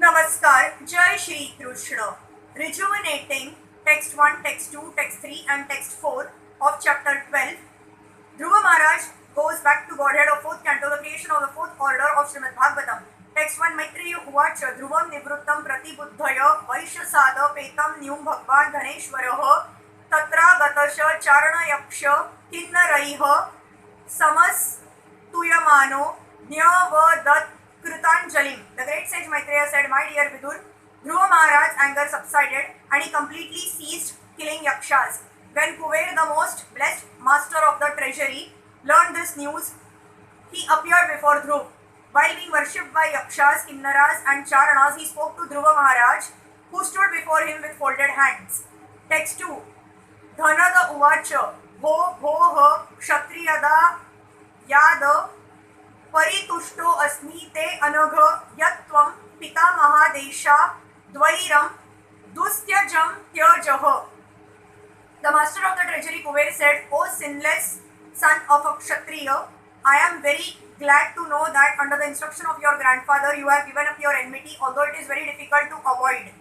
Namaskar, Jai Shri Krishna. Rejuvenating text 1, text 2, text 3 and text 4 of chapter 12. Dhruva Maharaj goes back to Godhead of 4th Canto, the creation of the 4th order of Srimad Bhagavatam. Text 1, Maitreya Uvacha Dhruvam Nivrittam Pratibuddhaya Vaishasada Petam Nyum Bhagwan Dhaneshwaraha Tatra Gatasha Charana Yaksha Kinnaraiha Samas Tuyamano Nyavadat Krutanjalim. The great sage Maitreya said, "My dear Vidur, Dhruva Maharaj's anger subsided and he completely ceased killing yakshas. When Kuver, the most blessed master of the treasury, learned this news, he appeared before Dhruv. While being worshipped by yakshas, kinnaras and charanas, he spoke to Dhruva Maharaj, who stood before him with folded hands." Text 2. Dhanada Uvacha Bho Bhoha Kshatriyada Yada Paritushto Asmi Te Anagha Yatvam Pita Mahadesha Dvairam Dustyajam Tyajaha. The master of the treasury Kuver said, "O sinless son of a Kshatriya, I am very glad to know that under the instruction of your grandfather you have given up your enmity, although it is very difficult to avoid.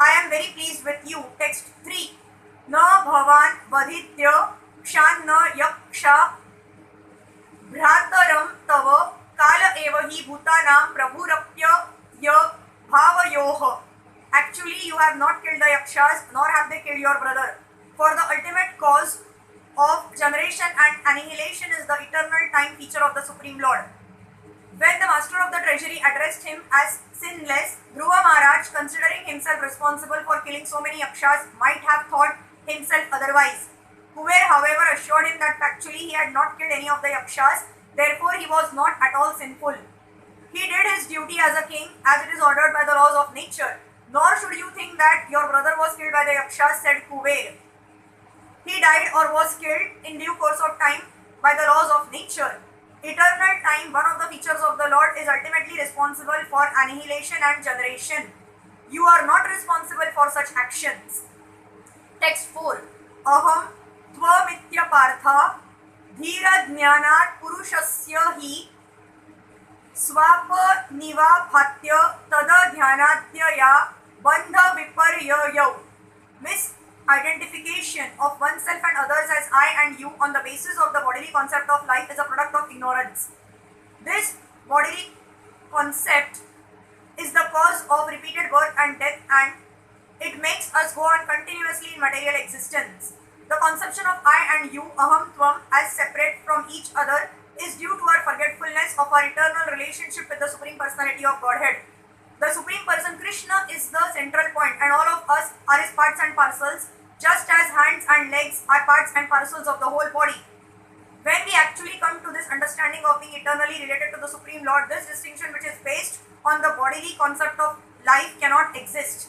I am very pleased with you." Text 3. Na bhavan vaditya kshan na yaksha Bhrataram tava kala eva hi bhutanam prabhurapya ya bhavayoha. Actually, you have not killed the yakshas, nor have they killed your brother. For the ultimate cause of generation and annihilation is the eternal time feature of the Supreme Lord. When the master of the treasury addressed him as sinless, Dhruva Maharaj, considering himself responsible for killing so many yakshas, might have thought himself otherwise. Kuver, however, assured him that factually he had not killed any of the yakshas, therefore he was not at all sinful. He did his duty as a king as it is ordered by the laws of nature. Nor should you think that your brother was killed by the yakshas, said Kuver. He died or was killed in due course of time by the laws of nature. Eternal time, one of the features of the Lord, is ultimately responsible for annihilation and generation. You are not responsible for such actions. Text 4. Aham Tvamitya Partha Dhira Jnanat Purushasya hi Swapa Niva Bhatya Tada Dhyanatya ya Bandha Viparyayav. Misidentification of oneself and others as I and you on the basis of the bodily concept of life is a product of ignorance. This bodily concept is the cause of repeated birth and death, and it makes us go on continuously in material existence. The conception of I and you, aham tvam, as separate from each other is due to our forgetfulness of our eternal relationship with the Supreme Personality of Godhead. The Supreme Person Krishna is the central point, and all of us are his parts and parcels, just as hands and legs are parts and parcels of the whole body. When we actually come to this understanding of being eternally related to the Supreme Lord, this distinction, which is based on the bodily concept of life, cannot exist.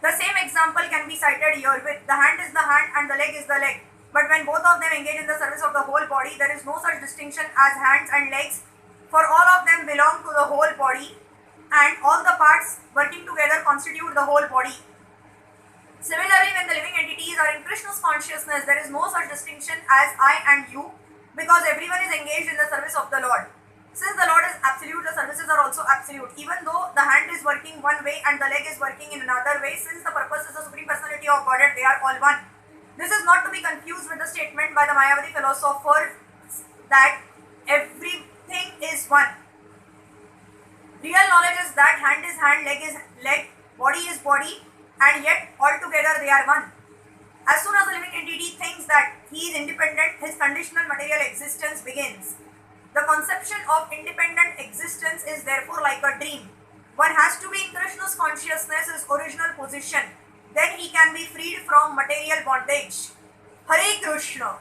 The same example can be cited here with the hand is the hand and the leg is the leg. But when both of them engage in the service of the whole body, there is no such distinction as hands and legs, for all of them belong to the whole body and all the parts working together constitute the whole body. Similarly, when the living entities are in Krishna's consciousness, there is no such distinction as I and you, because everyone is engaged in the service of the Lord. Since the Lord is absolute, the services are also absolute. Even though the hand is working one way and the leg is working in another way, since the purpose is the Supreme Personality of Godhead, they are all one. This is not to be confused with the statement by the Mayavadi philosopher that everything is one. Real knowledge is that hand is hand, leg is leg, body is body, and yet altogether they are one. As soon as the living entity thinks that he is independent, his conditional material existence begins. The conception of independent existence is therefore like a dream. One has to be in Krishna's consciousness, his original position. Then he can be freed from material bondage. Hare Krishna.